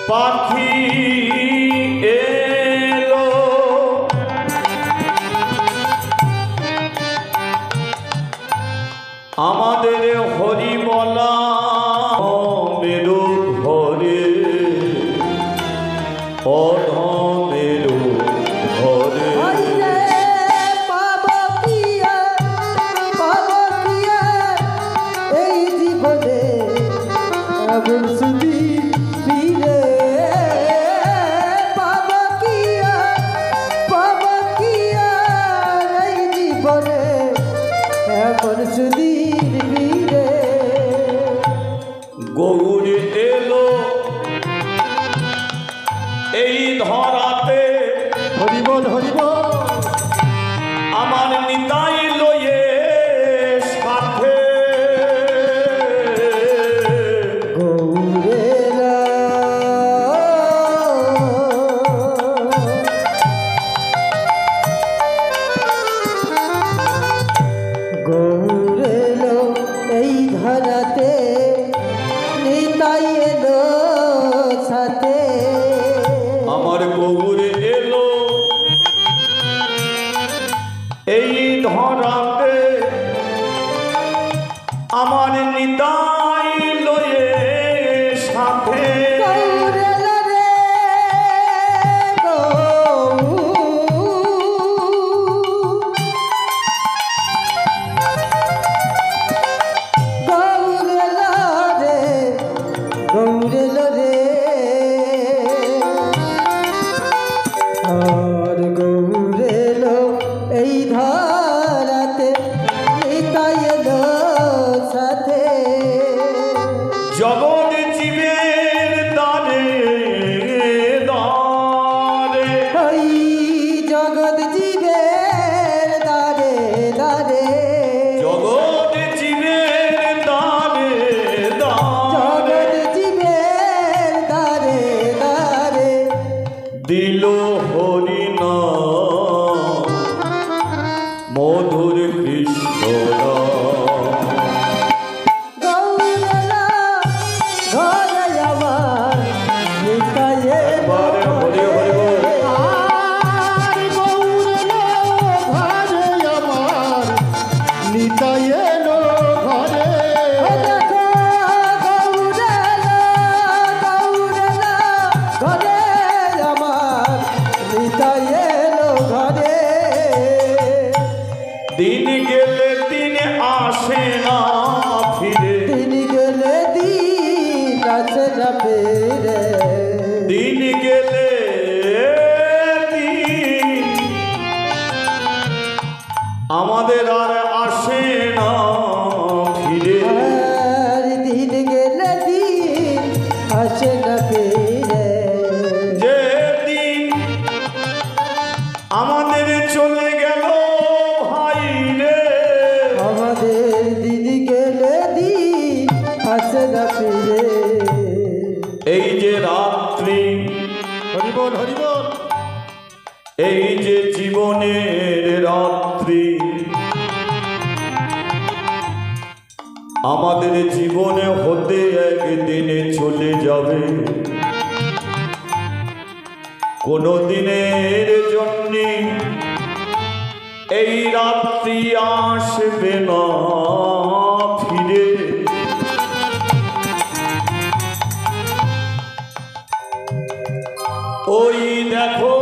পাখি এলো আমাদের হরি বলা মেরু ঘরে অধমেরু ঘরে এই জীবনে আগুন সুদি ফিরে পাবো কিয়া এই জীবনে এখন সুদির ফিরে গৌর এলো এই ধরাতে হরিবল হরিবল আমার নিতাই লয়ে সাথে গৌরেরা গৌরেলো এই ধরাতে নিতাই এলো সাথে আমার গৌর এলো এই ধরাতে আমার নিতাই লয়ে সাথে গৌরেলো রে গৌরেলো রে গৌরেলো রে আর গৌরেলো এই ধরাতে নিতাই এলো সাথে জগৎ জীবের দারে দারে ওই জগৎ জীবের দারে দারে জগৎ জীবের দারে জগৎ দারে জীবের দারে দারে দিল হরি নাম মধুর কৃষ্ণ গৌরেলা ঘরে আমার নিতাই একবারে হরি হরি বল। আর গৌরেলা ঘরে আমার নিতাই এলো ঘরে দেখো গৌরেলা গৌরেলা ঘরে আমার নিতাই এলো ঘরে দিন গেলে দিন আসে না ফিরে দিন গেলে দিন আসে না ফিরে দিন গেলে দিন আমাদের আর আসে না ফিরে আর দিন গেলে দিন আসে না ফিরে যে দিন আমাদের চলে গেল ভাই রে আমাদের দিন গেলে দিন আসে না ফিরে এই যে রাত্রি হরিবল হরিবল এই যে জীবনের রাত্রি আমাদের জীবনে হতে একদিনে চলে যাবে কোনো দিনের জন্য এই রাত্রি আসবে না ফিরে ওই দেখো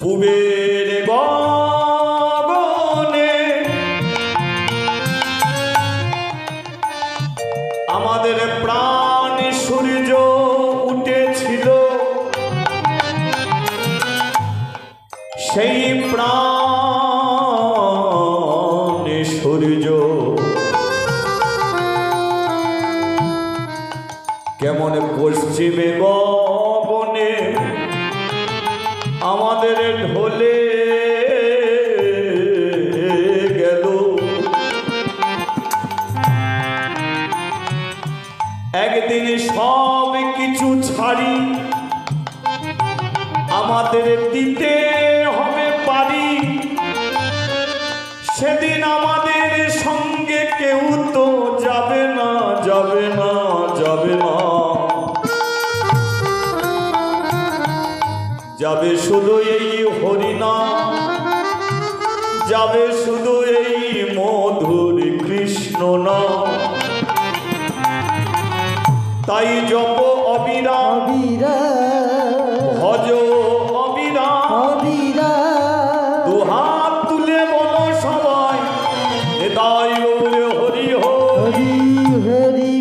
পূবের গগনে আমাদের প্রাণ সূর্য উঠেছিল সেই প্রাণ সূর্য কেমন পশ্চিমে গগনে আমাদের ঢলে গেল একদিন সব কিছু ছাড়ি আমাদের দিতে হবে পারি সেদিন আমাদের সঙ্গে কেউ তো যাবে না যাবে না যাবে শুধু এই হরিনাম, যাবে শুধু এই মধুর কৃষ্ণ নাম। তাই জপ অবিরাম, ভজ অবিরাম, দুহাত তুলে বলো সবাই হৃদয় গৌরে হরি হরি হরি।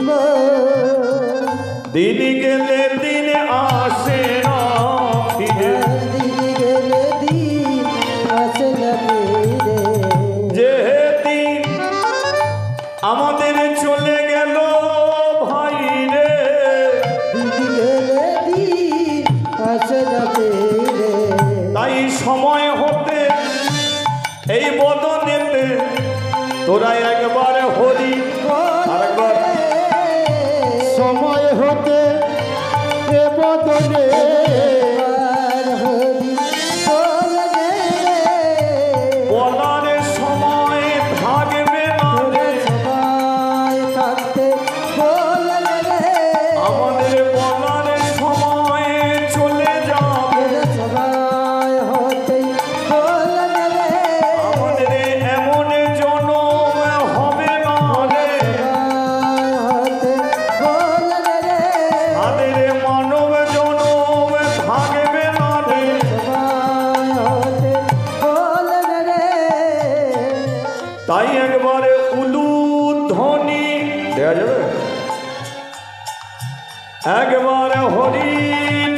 দিন গেলে দিন আসে না ফিরে, যে দিন আমাদের চলে গেল ভাই রে, তাই সময় হতে এই বদনেতে তোরা একবার হরি, আরেকবার সময় হতে এ বদলে বলার সময় থাকবে না রে, আমাদের বলার সময় চলে যাবে, আমাদের এমন জনম হবে না রে, আমাদের মানব জনম থাকবে না রে। তাই একবারে উলুধ্বনি দেয়া যাবে, একবারে হরি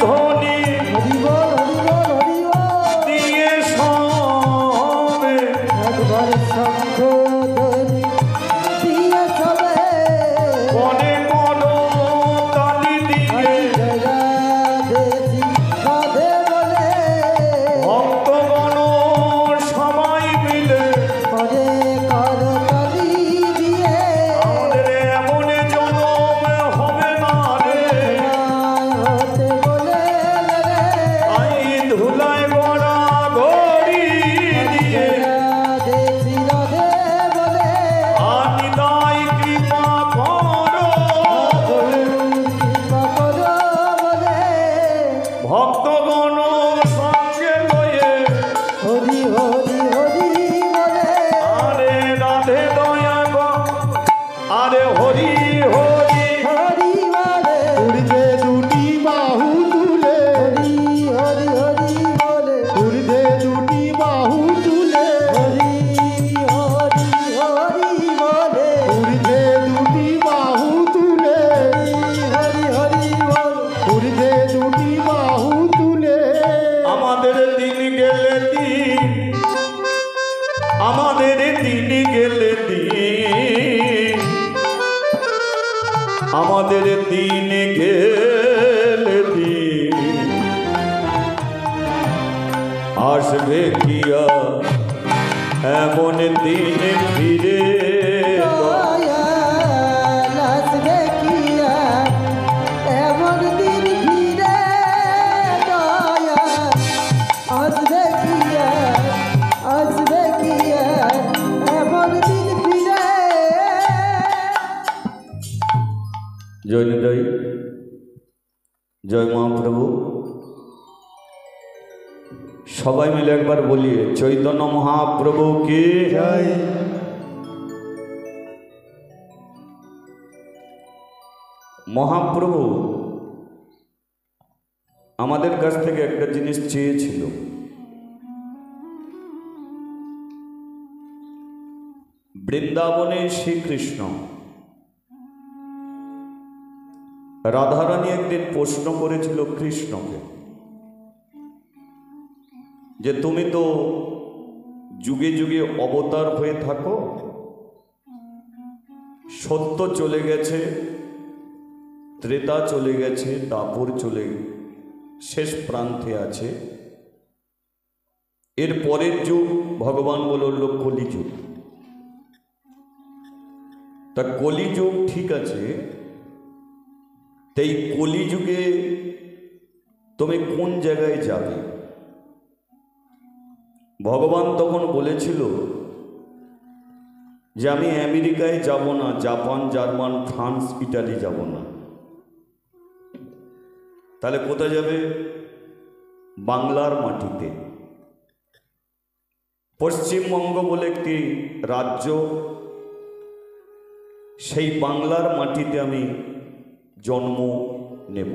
ধ্বনি দিয়ে সবে মনে করো তালি দিয়ে ভক্তগণ সবাই মিলে আমাদের এমন জনম হবে না রে, আই ধুলায় গড়া গড়ি দিয়ে আনিদায় কৃপা করো, ভক্তগণ সঙ্গে লয়ে হরি হরি হরি বলে আরে রাধে দয়া গো, আরে হরি হরি হরি বলে উর্ধে দুটি বাহু তুলে, হরি হরি হরি বলে উর্ধে দুটি বাহু তুলে, হরি হরি হরি বলে উর্ধে দুটি বাহু তুলে, হরি হরি বলে উর্ধে দুটি বাহু তুলে। আমাদের দিন গেলে দিন, আমাদের দিন গেলে দিন, আমাদের দিন গেলে দিন, আসবে কিয়া এমন দিন ফিরে, দয়াল আসবে কিয়া এমন দিন ফিরে, দয়াল আসবে কিয়া এমন দিন ফিরে। জয় নিতাই, জয় মহাপ্রভু। সবাই মিলে একবার বলি চৈতন্য মহাপ্রভু কি জয়। মহাপ্রভু আমাদের কাছ থেকে একটা জিনিস চেয়েছিল, বৃন্দাবনে শ্রীকৃষ্ণ রাধারানী একদিন প্রশ্ন করেছিল কৃষ্ণকে যে তুমি তো যুগে যুগে অবতার হয়ে থাকো, সত্য চলে গেছে, ত্রেতা চলে গেছে, দাপর চলে শেষ প্রান্তে আছে, এর পরের যুগ ভগবান বলল কলিযুগ। তা কলিযুগ ঠিক আছে, তাই কলিযুগে তুমি কোন জায়গায় যাবে? ভগবান তখন বলেছিল যে আমি আমেরিকায় যাব না, জাপান, জার্মান, ফ্রান্স, ইটালি যাব না। তাহলে কোথায় যাবে? বাংলার মাটিতে। পশ্চিমবঙ্গ বলে একটি রাজ্য, সেই বাংলার মাটিতে আমি জন্ম নেব।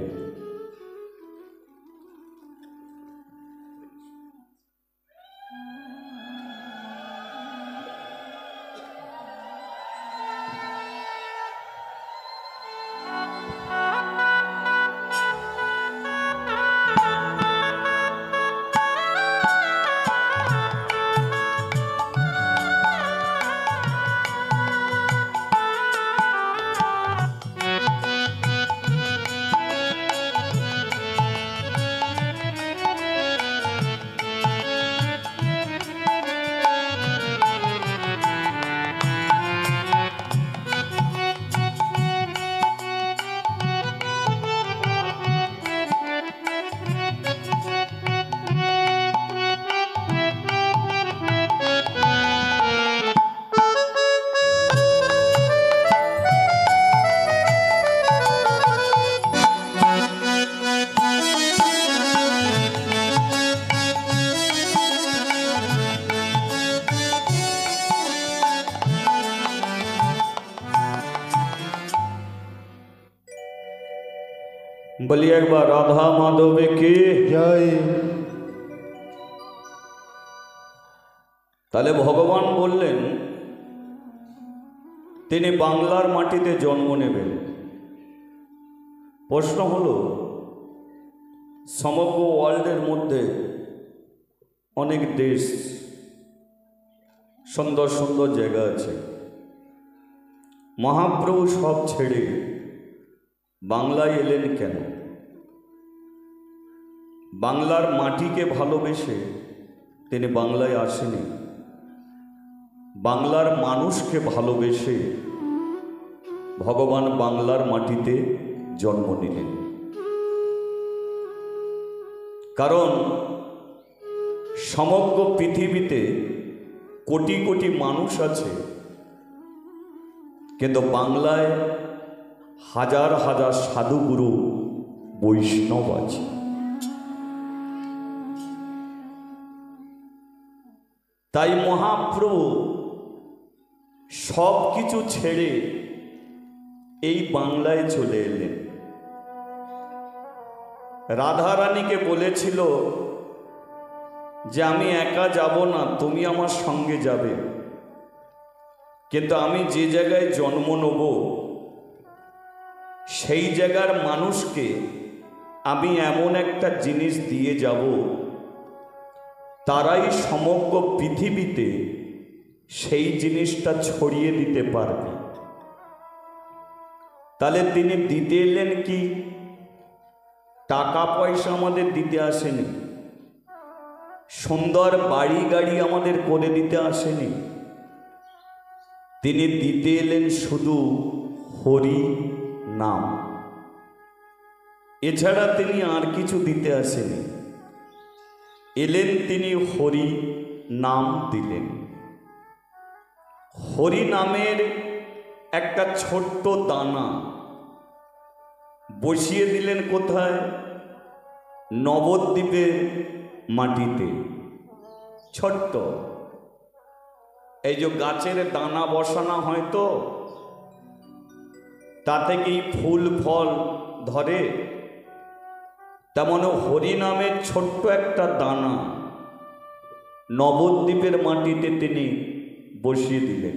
বলি একবার রাধা মাধবে কে জয়। তাহলে ভগবান বললেন তিনি বাংলার মাটিতে জন্ম নেবেন। প্রশ্ন হলো, সমগ্র ওয়ার্ল্ডের মধ্যে অনেক দেশ, সুন্দর সুন্দর জায়গা আছে, মহাপ্রভু সব ছেড়ে বাংলায় এলেন কেন? বাংলার মাটিকে ভালোবেসে তিনি বাংলায় আসেনি, বাংলার মানুষকে ভালোবেসে ভগবান বাংলার মাটিতে জন্ম নিলেন। কারণ সমগ্র পৃথিবীতে কোটি কোটি মানুষ আছে, কিন্তু বাংলায় হাজার হাজার সাধুগুরু বৈষ্ণব আছে। তাই মহাপ্রভু সব কিছু ছেড়ে এই বাংলায় চলে এলেন। রাধারানীকে বলেছিল যে আমি একা যাব না, তুমি আমার সঙ্গে যাবে, কিন্তু আমি যে জায়গায় জন্ম নেব সেই জায়গার মানুষকে আমি এমন একটা জিনিস দিয়ে যাব, তারাই সমগ্র পৃথিবীতে সেই জিনিসটা ছড়িয়ে দিতে পারবে। তাহলে তিনি দিতে এলেন কি? টাকা পয়সা আমাদের দিতে আসেনি, সুন্দর বাড়ি গাড়ি আমাদের করে দিতে আসেনি, তিনি দিতে এলেন শুধু হরি নাম। এছাড়া তিনি আর কিছু দিতে আসেনি, এলেন তিনি হরি নাম দিলেন। হরি নামের একটা ছোট্ট দানা বসিয়ে দিলেন কোথায়? নবদ্বীপের মাটিতে। ছোট্ট, এই যে গাছের দানা বসানো হয় তো, তাতে কি ফুল ফল ধরে? তেমন হরি নামের ছোট্ট একটা দানা নবদ্বীপের মাটিতে তিনি বসিয়ে দিলেন।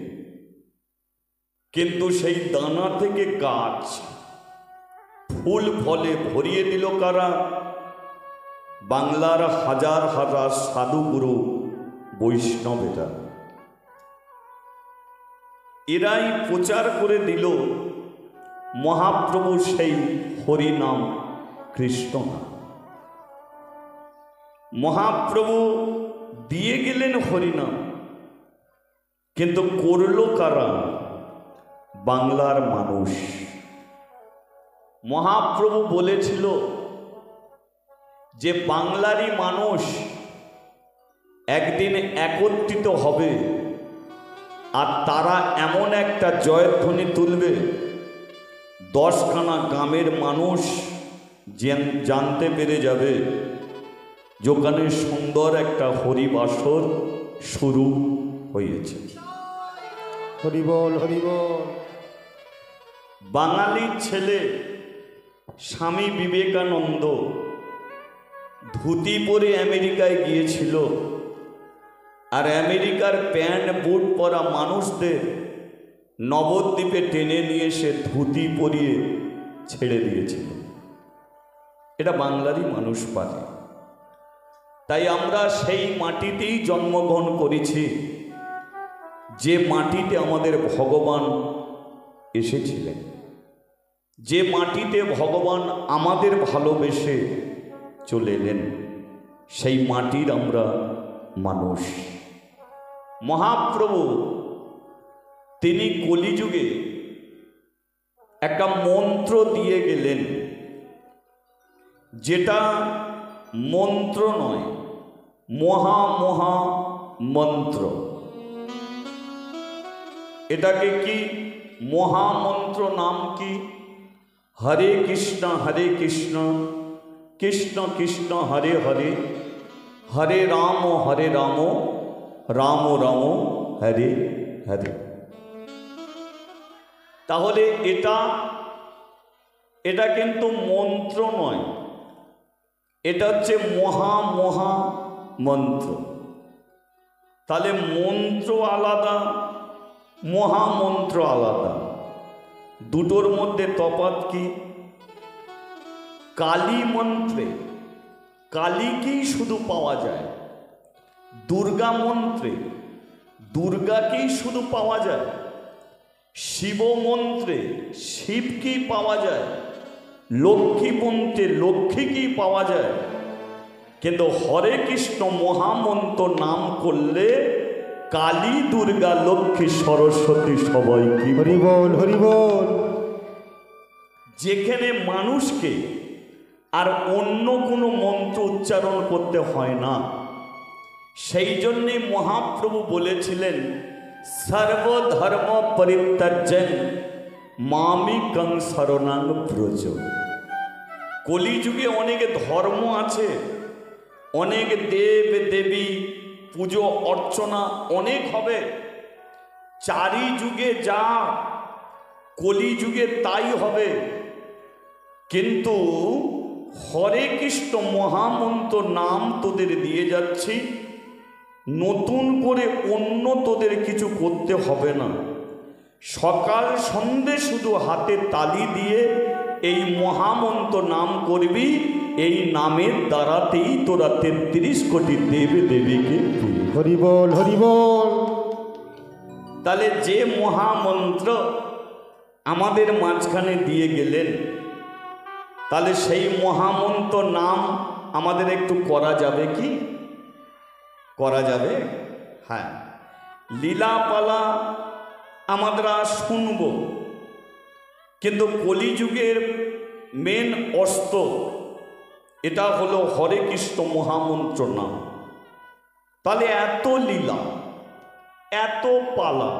কিন্তু সেই দানা থেকে গাছ ফুল ফলে ভরিয়ে দিল কারা? বাংলার হাজার হাজার সাধুগুরু বৈষ্ণবেরা। এরাই প্রচার করে দিল মহাপ্রভু সেই হরিনাম কৃষ্ণ নাম। মহাপ্রভু দিয়ে গেলেন হরিনাম, কিন্তু করলো কারা? বাংলার মানুষ। মহাপ্রভু বলেছিল যে বাংলারই মানুষ একদিন একত্রিত হবে, আর তারা এমন একটা জয়ধ্বনি তুলবে, 10খানা গ্রামের মানুষ জানতে পেরে যাবে যেখানে সুন্দর একটা হরিবাসর শুরু হয়েছে। হরিবল হরিবল। বাঙালির ছেলে স্বামী বিবেকানন্দ ধুতি পরে আমেরিকায় গিয়েছিল, আর আমেরিকার প্যান্ট বুট পরা মানুষদের নবদ্বীপে টেনে নিয়ে সে ধুতি পরিয়ে ছেড়ে দিয়েছিল। এটা বাংলারই মানুষ পারে। তাই আমরা সেই মাটিতেই জন্মগ্রহণ করেছি, যে মাটিতে আমাদের ভগবান এসেছিলেন, যে মাটিতে ভগবান আমাদের ভালোবেসে চলে এলেন, সেই মাটির আমরা মানুষ। মহাপ্রভু তিনি কলিযুগে একটা মন্ত্র দিয়ে গেলেন, যেটা মন্ত্র নয়, মহা মহা মন্ত্র। এটাকে কি মহামন্ত্র নাম কি? হরে কৃষ্ণ কৃষ্ণ কৃষ্ণ হরে হরে, হরে রাম রাম রাম হরে হরে। তাহলে এটা কিন্তু মন্ত্র নয়, এটা হচ্ছে মহা মহা মন্ত্র। তাহলে মন্ত্র আলাদা, মহামন্ত্র আলাদা, দুটোর মধ্যে তফাৎ কি? কালী মন্ত্রে কালীকেই শুধু পাওয়া যায়, দুর্গা মন্ত্রে দুর্গাকেই শুধু পাওয়া যায়, শিব মন্ত্রে শিবকেই পাওয়া যায়, লক্ষ্মী মন্ত্রে লক্ষ্মীকেই পাওয়া যায়। কিন্তু হরে কৃষ্ণ মহামন্ত্র নাম করলে কালী দুর্গা লক্ষ্মী সরস্বতী সবাই কি হরিবল হরিবল। যেখানে মানুষকে আর অন্য কোনো মন্ত্র উচ্চারণ করতে হয় না, সেই জন্যে মহাপ্রভু বলেছিলেন সর্বধর্ম পরিত্যাজ্যং মামিকং শরণং ব্রজ। কলিযুগে অনেক ধর্ম আছে, অনেক দেব দেবী পুজো অর্চনা অনেক হবে, চারি যুগে যা কলিযুগে তাই হবে। কিন্তু হরে কৃষ্ণ মহামন্ত্র নাম তোদের দিয়ে যাচ্ছি, নতুন করে অন্য তোদের কিছু করতে হবে না। সকাল সন্ধে শুধু হাতে তালি দিয়ে এই মহামন্ত্র নাম করবি, এই নামের দ্বারাতেই তোরা ৩৩ কোটি দেব দেবীকে তুই। হরিবল হরিবল। তাহলে যে মহামন্ত্র আমাদের মাঝখানে দিয়ে গেলেন, তাহলে সেই মহামন্ত্র নাম আমাদের একটু করা যাবে কি? করা যাবে? হ্যাঁ, লীলাপালা আমরা শুনব, কিন্তু কলিযুগের মেন অস্ত্র এটা হলো হরে কৃষ্ণ মহামন্ত্র নাম। তাহলে এত লীলা এত পালা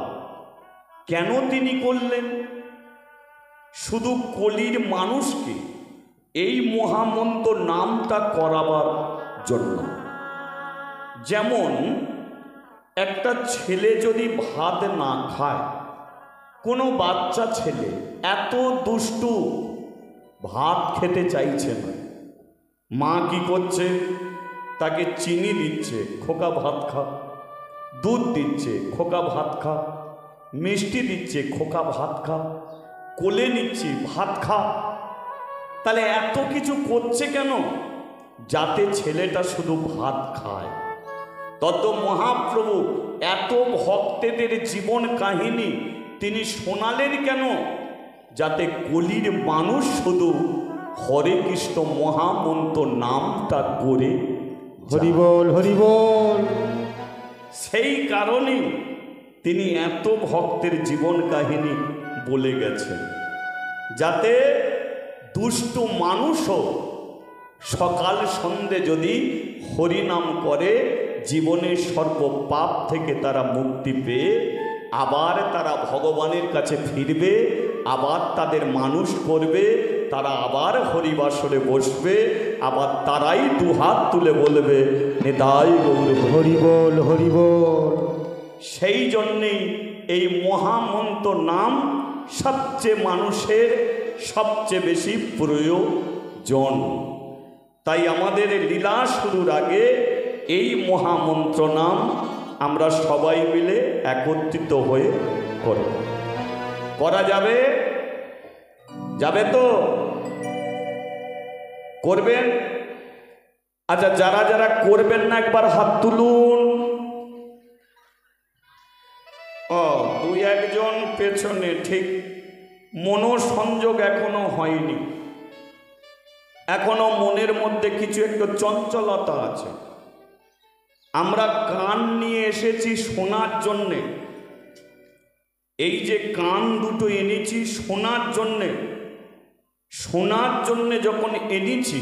কেন তিনি করলেন? শুধু কলির মানুষকে এই মহামন্ত্র নামটা করাবার জন্য। যেমন একটা ছেলে যদি ভাত না খায়, কোনো বাচ্চা ছেলে এত দুষ্টু, ভাত খেতে চাইছে না, মা কি করছে? তাকে চিনি দিচ্ছে, খোকা ভাত খা, দুধ দিচ্ছে, খোকা ভাত খা, মিষ্টি দিচ্ছে, খোকা ভাত খা, কোলে নিচ্ছি, ভাত খা। তাহলে এত কিছু করছে কেন? যাতে ছেলেটা শুধু ভাত খায়। তত মহাপ্রভু এত ভক্তদের জীবন কাহিনী তিনি শোনালেন কেন? যাতে কলির মানুষ শুধু হরে কৃষ্ণ মহামন্ত্র নামটা করে। হরিবল হরিবল। সেই কারণে তিনি এত ভক্তের জীবন কাহিনী বলে গেছেন, যাতে দুষ্ট মানুষও সকাল সন্ধে যদি হরিনাম করে, জীবনের সর্ব পাপ থেকে তারা মুক্তি পেয়ে আবার তারা ভগবানের কাছে ফিরবে, আবার তাদের মানুষ করবে, তারা আবার হরিবাসরে বসবে, আবার তারাই দুহাত তুলে বলবে নিতাই গৌর হরি। হরি বল হরি বল। সেই জন্যেই এই মহামন্ত্র নাম সবচেয়ে মানুষের সবচেয়ে বেশি প্রয়োজন। তাই আমাদের লীলা শুরুর আগে এই মহামন্ত্র নাম আমরা সবাই মিলে একত্রিত হয়ে করব। করা যাবে? যাবে তো? করবেন? আচ্ছা, যারা যারা করবেন না একবার হাত তুলুন। ও, দুই একজন পেছনে, ঠিক মনোসংযোগ এখনো হয়নি, এখনো মনের মধ্যে কিছু একটু চঞ্চলতা আছে। আমরা কান নিয়ে এসেছি শোনার জন্যে, এই যে কান দুটো এনেছি শোনার জন্যে, শোনার জন্যে যখন এনেছি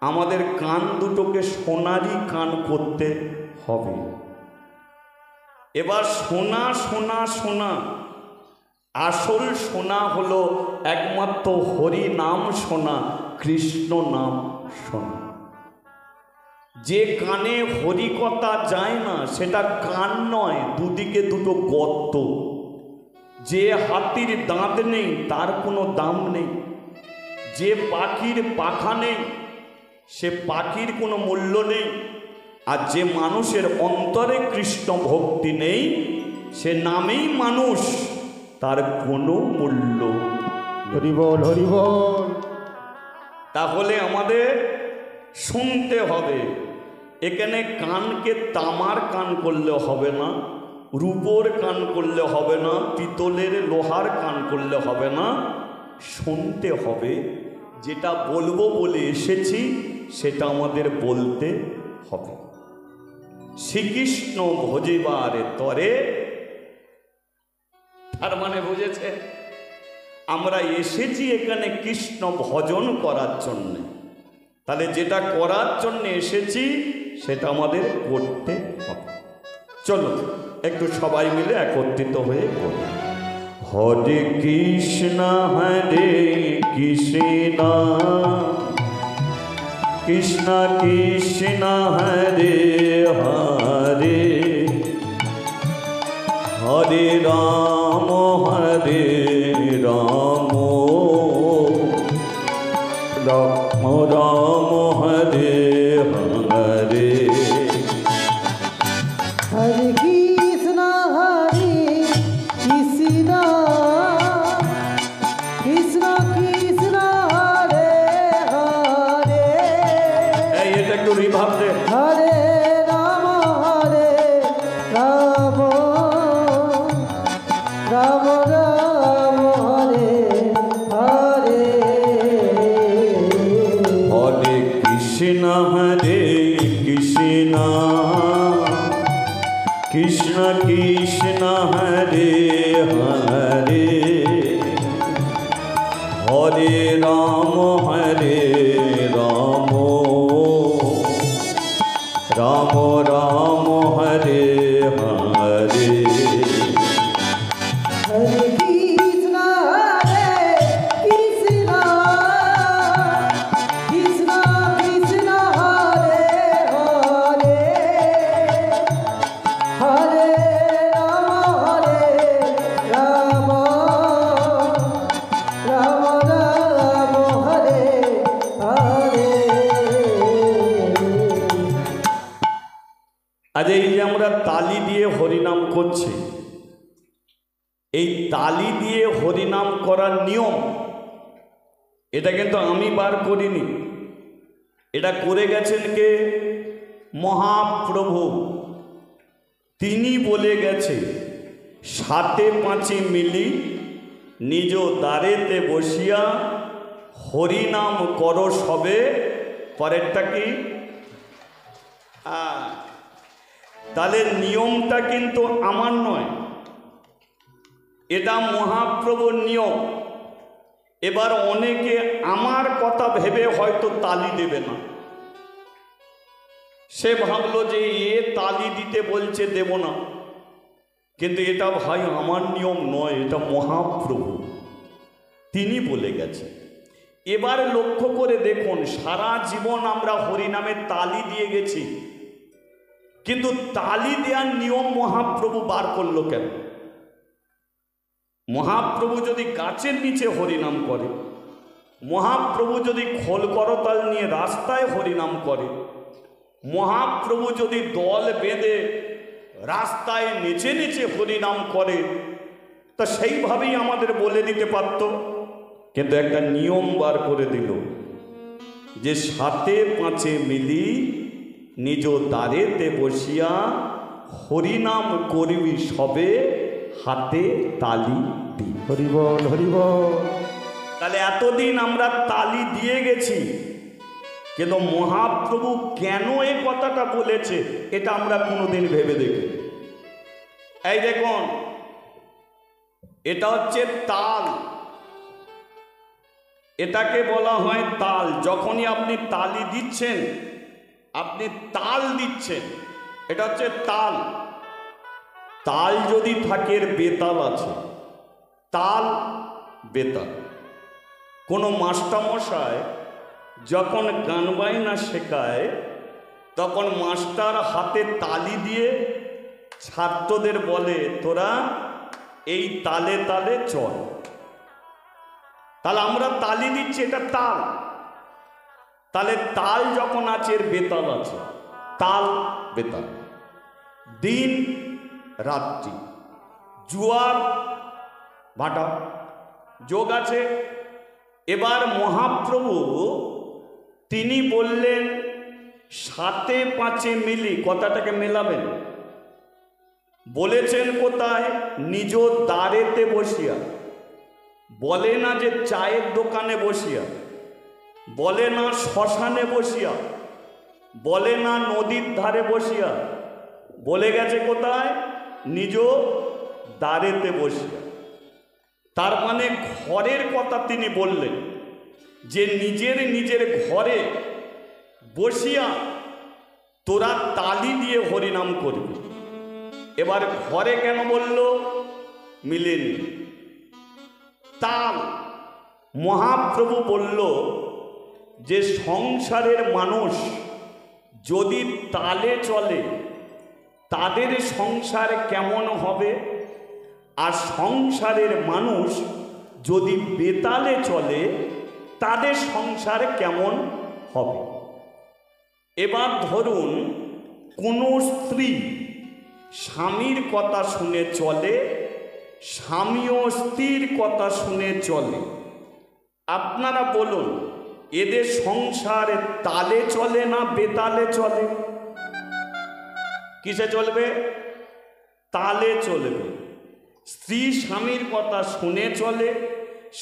আমাদের কান দুটোকে সোনারই কান করতে হবে। এবার শোনা শোনা শোনা, আসল শোনা হলো একমাত্র হরি নাম শোনা, কৃষ্ণ নাম শোনা। যে কানে হরি কথা যায় না সেটা কান নয়, দুদিকে দুটো গর্ত। যে হাতির দাঁত নেই তার কোনো দাম নেই, যে পাখির পাখা নেই সে পাখির কোনো মূল্য নেই, আর যে মানুষের অন্তরে কৃষ্ণ ভক্তি নেই সে নামেই মানুষ, তার কোনো মূল্য। হরি বল হরি বল। তাহলে আমাদের শুনতে হবে। এখানে কানকে তামার কান করলে হবে না, রূপোর কান করলে হবে না, পিতলের লোহার কান করলে হবে না। শুনতে হবে, যেটা বলবো বলে এসেছি সেটা আমাদের বলতে হবে। শ্রীকৃষ্ণ ভজিবার তরে, তার মানে বুঝেছে আমরা এসেছি এখানে কৃষ্ণ ভজন করার জন্যে। তাহলে যেটা করার জন্য এসেছি সেটা আমাদের করতে হবে। চলো একটু সবাই মিলে একত্রিত হয়ে করি। হরে কৃষ্ণ কৃষ্ণ কৃষ্ণ হরে হরে, হরে রাম রাম রাম হরে হরে। হরে কৃষ্ণ কৃষ্ণ কৃষ্ণ কৃষ্ণ হরে হরে। এই এটা একটু রিভাব দে। হরে রাম রাম রাম রাম হরে হরে। হরে কৃষ্ণ কৃষ্ণ কৃষ্ণ হরে হরে, হরে রাম রাম রাম হরে হরে। হরে কৃষ্ণ কৃষ্ণ কৃষ্ণ কৃষ্ণ হরে হরে, হরে রাম রাম রাম হরে হরে। আজ এই যে আমরা তালি দিয়ে হরিনাম করছি, এই তালি দিয়ে হরিনাম করার নিয়ম এটা কিন্তু আমি বার করিনি, এটা করে গেছেন কে? মহাপ্রভু। তিনি বলে গেছে, সাতে পাঁচে মিলি নিজ দ্বারেতে বসিয়া হরিনাম করো সবে। পরেরটা কি? তাহলে নিয়মটা কিন্তু আমার নয়, এটা মহাপ্রভুর নিয়ম। এবার অনেকে আমার কথা ভেবে হয়তো তালি দেবে না, সে ভাবলো যে এ তালি দিতে বলছে, দেব না। কিন্তু এটা ভাই আমার নিয়ম নয়, এটা মহাপ্রভু তিনি বলে গেছে। এবার লক্ষ্য করে দেখুন, সারা জীবন আমরা হরিনামে তালি দিয়ে গেছি, কিন্তু তালি দেওয়ার নিয়ম মহাপ্রভু বার করলো কেন? মহাপ্রভু যদি গাছের নিচে হরিনাম করে, মহাপ্রভু যদি খোল করতাল নিয়ে রাস্তায় হরিনাম করে, মহাপ্রভু যদি দল বেঁধে রাস্তায় নেচে নেচে হরিনাম করে, তা সেইভাবেই আমাদের বলে দিতে পারত। কিন্তু একটা নিয়ম বার করে দিল যে সাতে পাঁচে মিলি নিজ দ্বারেতে বসিয়া হরিনাম করবি সবে হাতে তালি দি। হরিবল হরিবল। তাহলে এতদিন আমরা তালি দিয়ে গেছি, কিন্তু মহাপ্রভু কেন এই কথাটা বলেছে এটা আমরা কোনোদিন ভেবে দেখি। এই দেখুন, এটা হচ্ছে তাল, এটাকে বলা হয় তাল। যখনই আপনি তালি দিচ্ছেন, আপনি তাল দিচ্ছেন, এটা হচ্ছে তাল। তাল যদি থাকে, এর বেতাল আছে, তাল বেতাল। কোনো মাস্টারমশাই যখন গান বাজনা শেখায়, তখন মাস্টার হাতে তালি দিয়ে ছাত্রদের বলে, তোরা এই তালে তালে চল। তাহলে আমরা তালি দিচ্ছি, এটা তাল। তাহলে তাল যখন আছে, এর বেতাল আছে, তাল বেতাল। দিন রাত্রি, জোয়ার ভাটা, যোগ আছে। এবার মহাপ্রভু তিনি বললেন সাতে পাঁচে মিলি, কথাটাকে মেলাবেন। বলেছেন কোথায়? নিজ দ্বারেতে বসিয়া। বলে না যে চায়ের দোকানে বসিয়া, বলে না শ্মশানে বসিয়া, বলে না নদীর ধারে বসিয়া, বলে গেছে কোথায়? নিজ দ্বারেতে বসিয়া। তার মানে ঘরের কথা তিনি বললেন, যে নিজের ঘরে বসিয়া তোরা তালি দিয়ে হরিনাম করবি। এবার ঘরে কেন বলল? মিলেনি তাল। মহাপ্রভু বলল যে সংসারের মানুষ যদি তালে চলে, তাদের সংসার কেমন হবে, আর সংসারের মানুষ যদি বেতালে চলে, তাদের সংসার কেমন হবে। এবার ধরুন, কোনো স্ত্রী স্বামীর কথা শুনে চলে, স্বামীও স্ত্রীর কথা শুনে চলে। আপনারা বলুন, এদের সংসার তালে চলে না বেতালে চলে? কিসে চলবে? তালে চলবে। স্ত্রী স্বামীর কথা শুনে চলে,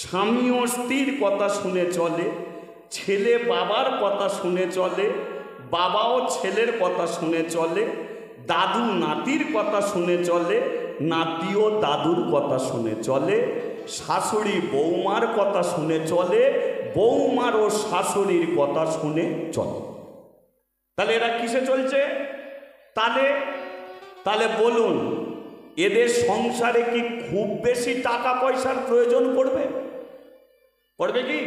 স্বামীও স্ত্রীর কথা শুনে চলে, ছেলে বাবার কথা শুনে চলে, বাবাও ছেলের কথা শুনে চলে, দাদু নাতির কথা শুনে চলে, নাতিও দাদুর কথা শুনে চলে, শাশুড়ি বৌমার কথা শুনে চলে, বৌমারও শাশুড়ির কথা শুনে চলে। তাহলে এরা কিসে চলছে? তাহলে। তাহলে বলুন, এদের সংসারে কি খুব বেশি টাকা পয়সার প্রয়োজন পড়বে? পড়বে কি?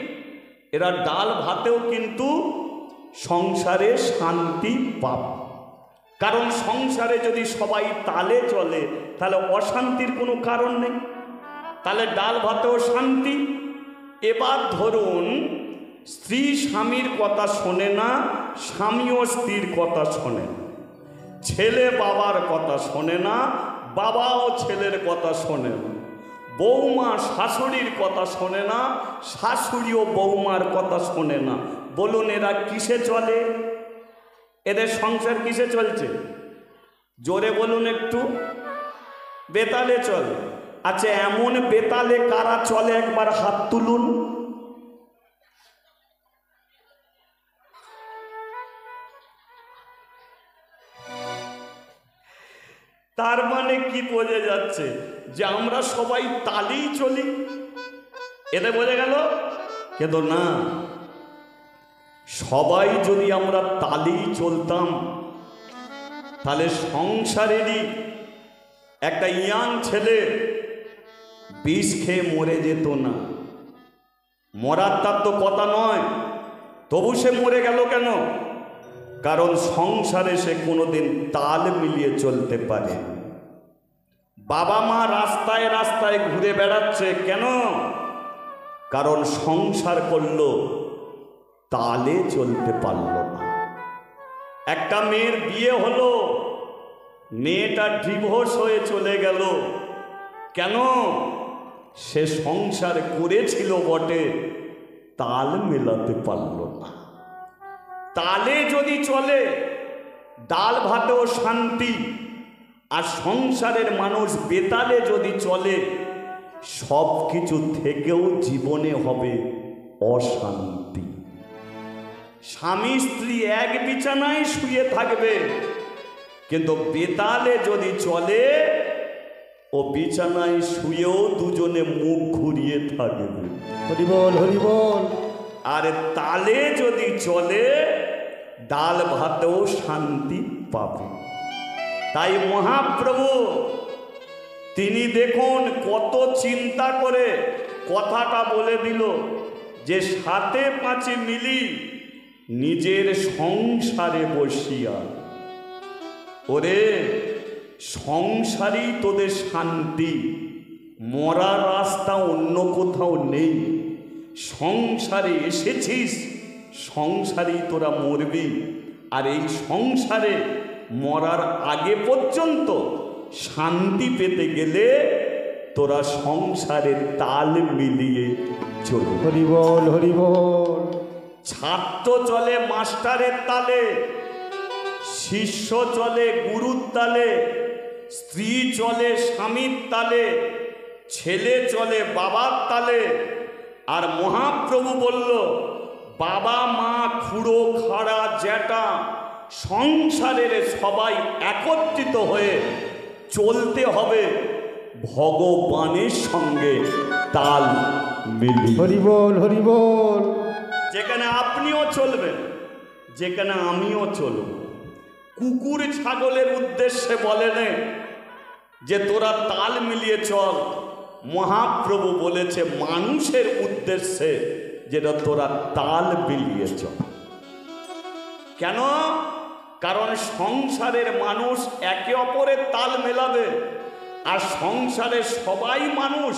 এরা ডাল ভাতেও কিন্তু সংসারে শান্তি পাবে। কারণ সংসারে যদি সবাই তালে চলে, তাহলে অশান্তির কোনো কারণ নেই। তাহলে ডাল ভাতেও শান্তি। এবার ধরুন, স্ত্রী স্বামীর কথা শোনে না, স্বামীও স্ত্রীর কথা শোনে না, ছেলে বাবার কথা শোনে না, বাবাও ছেলের কথা শোনে না, বৌমা শাশুড়ির কথা শোনে না, শাশুড়িও বৌমার কথা শোনে না। বলুন, এরা কিসে চলে? এদের সংসার কিসে চলছে? জোরে বলুন একটু। বেতালে চলে। আচ্ছা, এমন বেতালে কারা চলে একবার হাত তুলুন। তার মানে কি বোঝা যাচ্ছে? যে আমরা সবাই তালেই চলি, এতে বোঝা গেল। কিন্তু না, সবাই যদি আমরা তালেই চলতাম, তাহলে সংসারেরই একটা ইয়াং ছেলে বিষ খেয়ে মরে যেত না। মরার তার তো কথা নয়, তবু সে মরে গেল কেন? কারণ সংসারে সে কোনোদিন তাল মিলিয়ে চলতে পারে। বাবা মা রাস্তায় রাস্তায় ঘুরে বেড়াচ্ছে কেন? কারণ সংসার করলো, তালে চলতে পারল না। একটা মেয়ের বিয়ে হলো, মেয়েটা ডিভোর্স হয়ে চলে গেল কেন? সে সংসার করেছিল বটে, তাল মেলাতে পারল না। তালে যদি চলে, ডাল ভাতেও শান্তি। আর সংসারের মানুষ বেতালে যদি চলে, সব কিছু থেকেও জীবনে হবে অশান্তি। স্বামী স্ত্রী এক বিছানায় শুয়ে থাকবে, কিন্তু বেতালে যদি চলে, ও বিছানায় শুয়েও দুজনে মুখ ঘুরিয়ে থাকবে। হরি বল, হরি বল। আর তালে যদি চলে, ডাল ভাতেও শান্তি পাবে। তাই মহাপ্রভু তিনি দেখুন কত চিন্তা করে কথাটা বলে দিল যে সাথে পাঁচে মিলি নিজের সংসারে বসিয়া। ওরে, সংসারই তোদের শান্তি, মরার রাস্তা অন্য কোথাও নেই। সংসারে এসেছিস, সংসারেই তোরা মরবি। আর এই সংসারে মরার আগে পর্যন্ত শান্তি পেতে গেলে তোরা সংসারে তাল মিলিয়ে চল। হরি বল, হরি বল। ছাত্র চলে মাস্টারের তালে, শিষ্য চলে গুরুর তালে, স্ত্রী চলে স্বামীর তালে, ছেলে চলে বাবার তালে। আর মহাপ্রভু বলল, বাবা মা খুড়ো খাড়া জ্যাঠা সংসারের সবাই একত্রিত হয়ে চলতে হবে ভগবানের সঙ্গে তাল মিলিয়ে। হরি বল, হরি বল। যেখানে আপনিও চলবেন, যেখানে আমিও চলব। কুকুর ছাগলের উদ্দেশ্যে বলেন যে তোরা তাল মিলিয়ে চল। মহাপ্রভু বলেছে মানুষের উদ্দেশ্যে যেটা তোরা তাল মিলিয়ে চল। কেন? কারণ সংসারের মানুষ একে অপরের তাল মেলাবে। আর সংসারের সবাই মানুষ,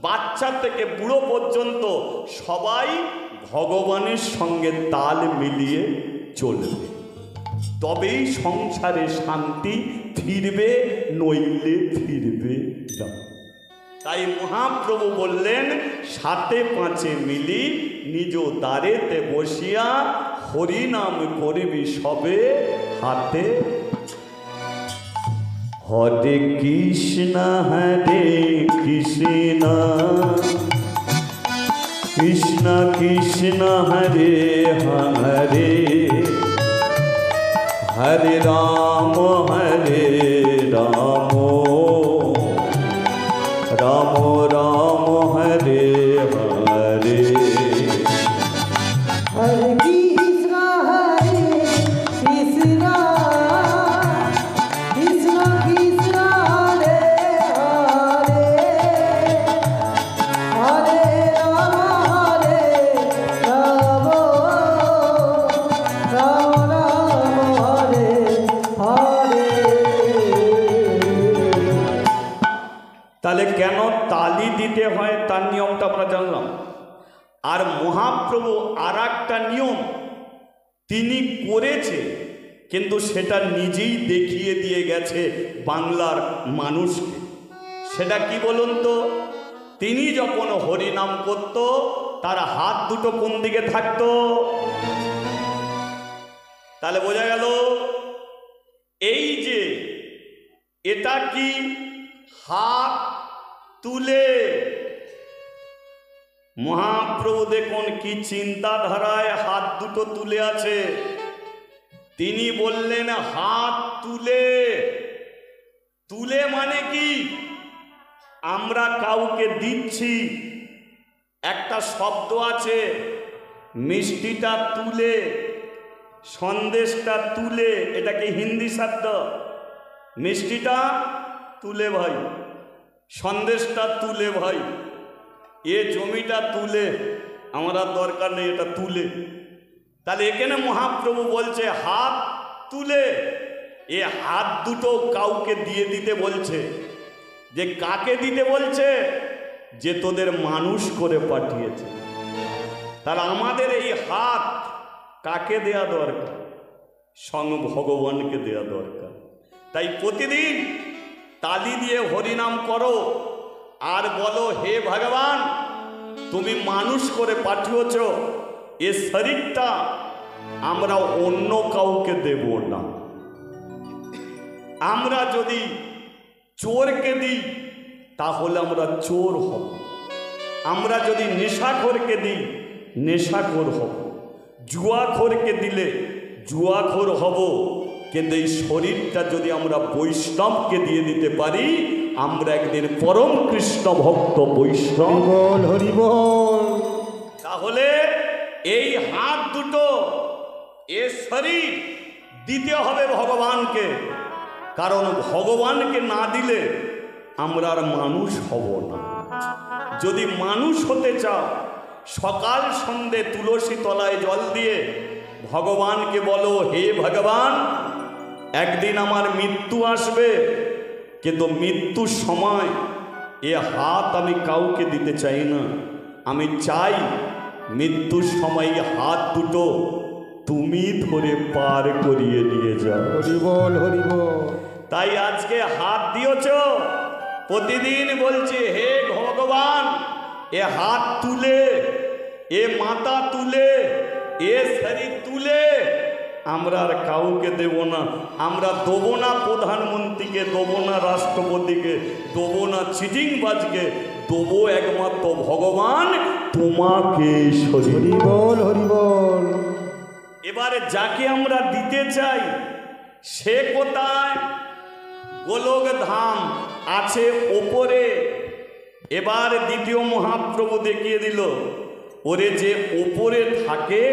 বাচ্চা থেকে বুড়ো পর্যন্ত সবাই ভগবানের সঙ্গে তাল মিলিয়ে চলবে। তবেই সংসারে শান্তি ফিরবে, নইলে ফিরবে না। তাই মহাপ্রভু বললেন, সাথে পাঁচে মিলি নিজ দ্বারেতে বসিয়া হরিনাম করিবি সবে হাতে। হরে কৃষ্ণ হরে কৃষ্ণ, কৃষ্ণ কৃষ্ণ হরে হরে, হরে রাম হরে রাম, রাম রাম হরে হরে। हरे कृष्ण कृष्ण कृष्ण कृष्ण हरे हरे, हरे राम राम राम हरे हरे। তাহলে কেন তালি দিতে হয় তার নিয়মটা আমরা জানলাম। আর মহাপ্রভু আর একটা নিয়ম তিনি করেছে, কিন্তু সেটা নিজেই দেখিয়ে দিয়ে গেছে বাংলার মানুষকে। সেটা কি বলুন তো? তিনি যখন হরিনাম করত, তার হাত দুটো কোন দিকে থাকতো? তাহলে বোঝা গেল এই যে এটা কি হাত তুলে। মহাপ্রভু দেখুন কি চিন্তাধারায় হাত দুটো তুলে আছে। তিনি বললেন হাত তুলে। তুলে মানে কি? আমরা কাউকে দিচ্ছি, একটা শব্দ আছে, মিষ্টিটা তুলে, সন্দেশটা তুলে, এটা কি হিন্দি শব্দ? মিষ্টিটা তুলে ভাই, সন্দেশটা তুলে ভাই, এ জমিটা তুলে, আমার আর দরকার নেই, এটা তুলে। তাহলে এখানে মহাপ্রভু বলছে হাত তুলে, এ হাত দুটো কাউকে দিয়ে দিতে বলছে। যে কাকে দিতে বলছে? যে তোদের মানুষ করে পাঠিয়েছে। তাহলে আমাদের এই হাত কাকে দেয়া দরকার? স্বয়ং ভগবানকে দেয়া দরকার। তাই প্রতিদিন তালি দিয়ে হরিনাম করো আর বলো, হে ভগবান, তুমি মানুষ করে পাঠিয়েছ, এ শরীরটা আমরা অন্য কাউকে দেব না। আমরা যদি চোরকে দিই তাহলে আমরা চোর হব, আমরা যদি নেশাখোরকে দিই নেশাখোর হব, জুয়াখোরকে দিলে জুয়াখোর হব। কিন্তু এই শরীরটা যদি আমরা বৈষ্ণবকে দিয়ে দিতে পারি, আমরা একদিন পরম কৃষ্ণ ভক্ত বৈষ্ণব। বল হরি বল। তাহলে এই হাত দুটো, এ শরীর দিতে হবে ভগবানকে। কারণ ভগবানকে না দিলে আমরা আর মানুষ হব না। যদি মানুষ হতে চাও, সকাল সন্ধে তুলসী তলায় জল দিয়ে ভগবানকে বলো, হে ভগবান, একদিন আমার মৃত্যু আসবে, কিন্তু মৃত্যুর সময় এ হাত আমি কাউকে দিতে চাই না। আমি চাই মৃত্যুর সময় হাত দুটো তুমি ধরে পার করিয়ে নিয়ে যাও। হরি বল হরি বল। তাই আজকে হাত দিয়েছ, প্রতিদিন বলছে, হে ভগবান, এ হাত তুলে, এ মাথা তুলে, এ শরীর তুলে আমরা আর কাউকে দেব না। আমরা দেবো না প্রধানমন্ত্রীকে, দেবো না রাষ্ট্রপতিকে, দেবো না চিটিংবাজকে, দেবো একমাত্র ভগবান তোমাকে। হরি বল হরি বল। এবারে যাকে আমরা দিতে চাই সে কোথায়? গোলক ধাম আছে ওপরে। এবার দ্বিতীয় মহাপ্রভু দেখিয়ে দিল, ওরে যে ওপরে থাকে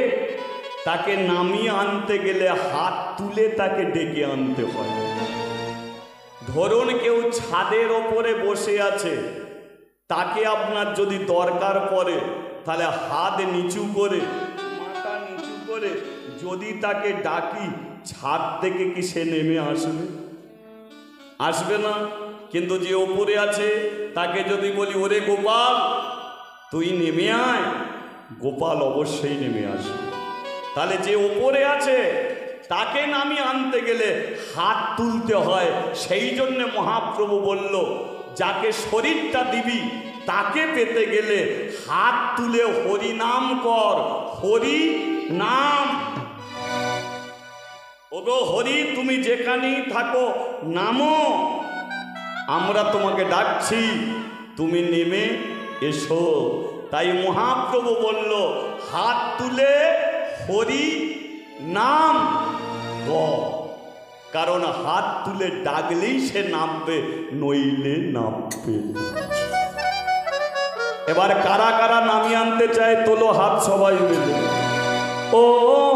তাকে নামিয়ে আনতে গেলে হাত তুলে তাকে ডেকে আনতে হয়। ধরুন কেউ ছাদের ওপরে বসে আছে, তাকে আপনার যদি দরকার পড়ে তাহলে হাত নিচু করে, মাথা নিচু করে যদি তাকে ডাকি, ছাদ থেকে কি সে নেমে আসবে? আসবে না। কিন্তু যে ওপরে আছে তাকে যদি বলি, ওরে গোপাল তুই নেমে আয়, গোপাল অবশ্যই নেমে আসবে। তাহলে যে ওপরে আছে তাকে নামিয়ে আনতে গেলে হাত তুলতে হয়। সেই জন্য মহাপ্রভু বলল, যাকে শরীরটা দিবি তাকে পেতে গেলে হাত তুলে হরি নাম কর। হরি নাম। ওগো হরি, তুমি যেখানেই থাকো নামো, আমরা তোমাকে ডাকছি, তুমি নেমে এসো। তাই মহাপ্রভু বলল, হাত তুলে হরি নাম কর। কারণ হাত তুলে ডাকলেই সে নামবে, নইলে নামবে। এবার কারা কারা নামিয়ে আনতে চায় তোলো হাত সবাই মিলে। ও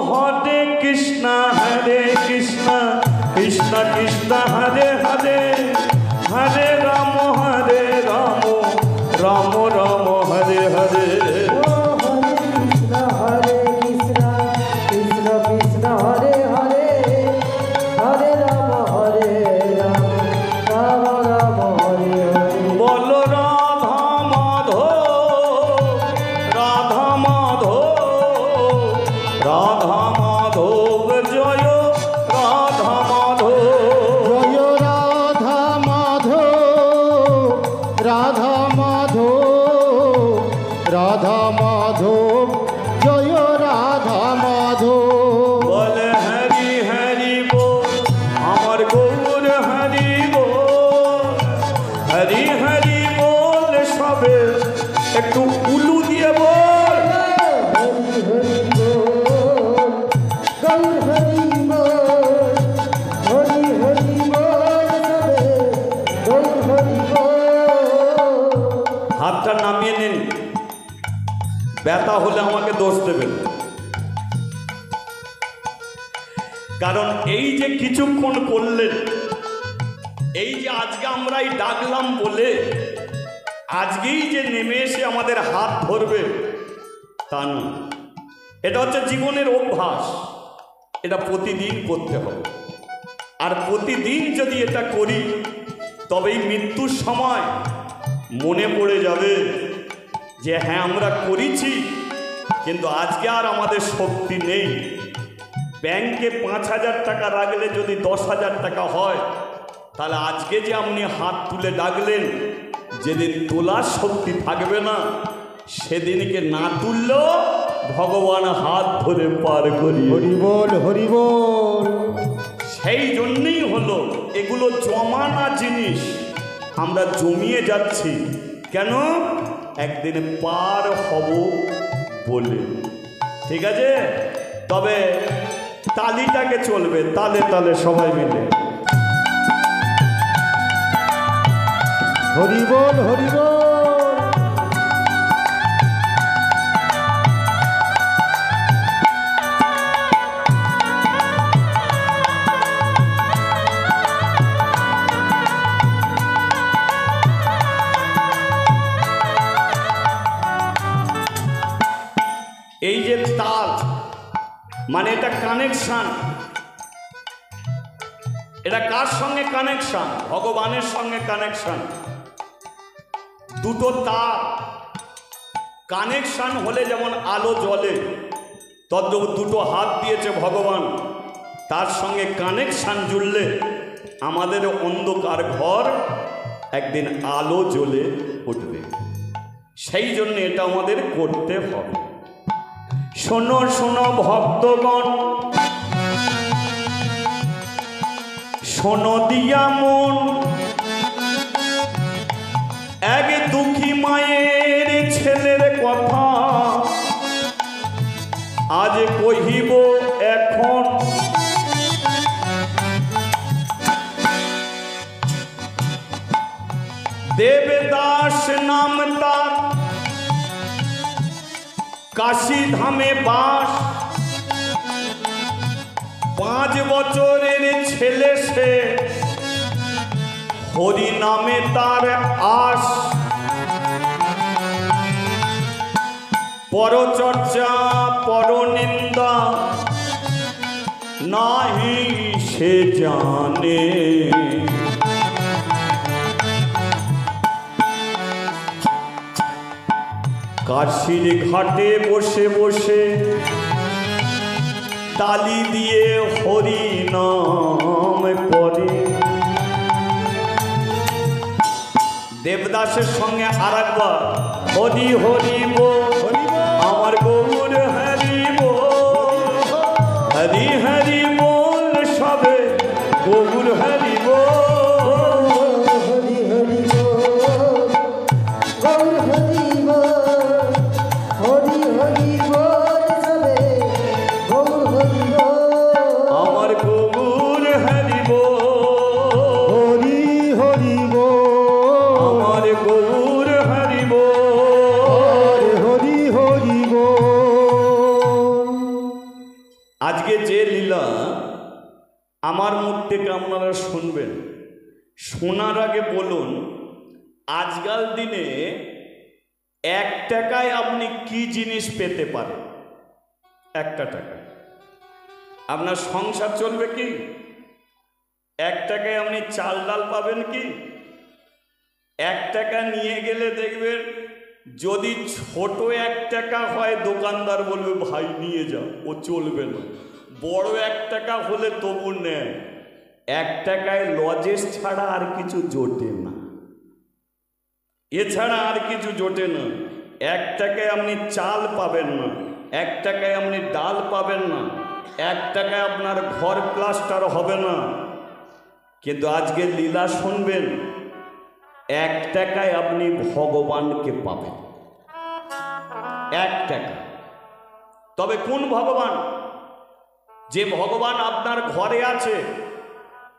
হরে কৃষ্ণ হরে কৃষ্ণ কৃষ্ণ কৃষ্ণ হরে হরে, হরে রাম রাম রাম হরে হরে। একটু উলু দিয়ে বল। হাতটা নামিয়ে নিন, ব্যথা হলে আমাকে দোষ দেবেন। কারণ এই যে কিছুক্ষণ করলেন, এই যে আজকে আমরাই ডাকলাম বলে আজকেই যে নেমে এসে আমাদের হাত ধরবে, তা না, এটা হচ্ছে জীবনের অভ্যাস, এটা প্রতিদিন করতে হবে। আর প্রতিদিন যদি এটা করি তবেই মৃত্যুর সময় মনে পড়ে যাবে যে হ্যাঁ আমরা করেছি, কিন্তু আজকে আর আমাদের শক্তি নেই। ব্যাংকে 5,000 টাকা রাখলে যদি 10,000 টাকা হয়, তাহলে আজকে যে আপনি হাত তুলে ডাকলেন, যেদিন তোলার শক্তি থাকবে না সেদিনকে না তুললেও ভগবান হাত ধরে পার করি। হরি বল, হরি বল। সেই জন্যই হলো এগুলো জমানা জিনিস, আমরা জমিয়ে যাচ্ছি কেন? একদিন পার হব বলে। ঠিক আছে, তবে তালিটাকে চলবে, তালে তালে সবাই মিলে হরি বল, হরি বল। এই যে তাল মানে এটা কানেকশন, এটা কার সঙ্গে কানেকশন? ভগবানের সঙ্গে কানেকশন। দুটো তার কানেকশন হলে যেমন আলো জ্বলে, তদ্রূপ দুটো হাত দিয়েছে ভগবান, তার সঙ্গে কানেকশন জুড়লে আমাদের অন্ধকার ঘর একদিন আলো জ্বলে উঠবে। সেই জন্য এটা আমাদের করতে হবে। শোনো শোনো ভক্তগণ, শোনো দিয়া মন, এক দুঃখী মায়ের ছেলের কথা আজ কহিব এখন। দেবদাস নাম তার, কাশী ধামে বাস, 5 বছরের ছেলে সে, হরি নামে তার আস। পরচর্চা পরনিন্দা নাহি সে জানে। কাশীর ঘাটে বসে বসে তালি দিয়ে হরি নাম করে। দেবদাসের সঙ্গে আর একবার হরি হরি বল, আমার গৌর হরি বল, হরি হরি বল সবে গৌর হরি বল, হরি হরি বল, গৌর হরি বল, হরি হরি বল সবে গৌর হরি বল, আমার গৌর হরি বল, হরি হরি বল, আমার গৌর হরি বল। হরি হরি বল। আজকে যে লীলা আমার মুখ থেকে আপনারা শুনবেন, শোনার আগে বলুন আজকাল দিনে 1 টাকায় আপনি কি জিনিস পেতে পারেন? 1 টাকা আপনার সংসার চলবে কি? 1 টাকায় আপনি চাল ডাল পাবেন কি? 1 টাকা নিয়ে গেলে দেখবেন যদি ছোট 1 টাকা হয় দোকানদার বলবে ভাই নিয়ে যাও, ও চলবে না। বড় 1 টাকা হলে তবু নেয়। 1 টাকায় লজেস ছাড়া আর কিছু জোটে না, এছাড়া আর কিছু জোটে না। 1 টাকায় আপনি চাল পাবেন না, 1 টাকায় আপনি ডাল পাবেন না, 1 টাকায় আপনার ঘর প্লাস্টার হবে না। কিন্তু আজকে লীলা শুনবেন, 1 টাকায় আপনি ভগবানকে পাবেন। 1 টাকা। তবে কোন ভগবান? যে ভগবান আপনার ঘরে আছে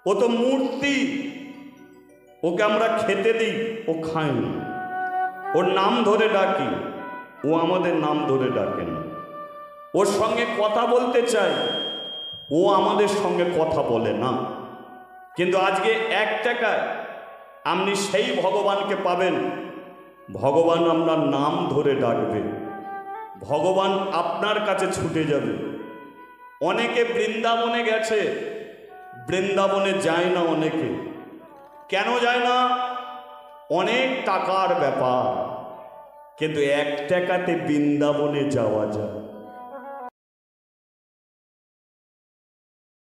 ও তো মূর্তি, ওকে আমরা খেতে দিই, ও খায় না। ওর নাম ধরে ডাকি, ও আমাদের নাম ধরে ডাকে না। ওর সঙ্গে কথা বলতে চাই, ও আমাদের সঙ্গে কথা বলে না। কিন্তু আজকে 1 টাকায় আপনি সেই ভগবানকে পাবেন, ভগবান আপনার নাম ধরে ডাকবে। ভগবান আপনার কাছে ছুটে যাবে। অনেকে বৃন্দাবনে গেছে, বৃন্দাবনে যায় না অনেকে। কেন যায় না? অনেক টাকার ব্যাপার। কিন্তু 1 টাকাতে বৃন্দাবনে যাওয়া যায়।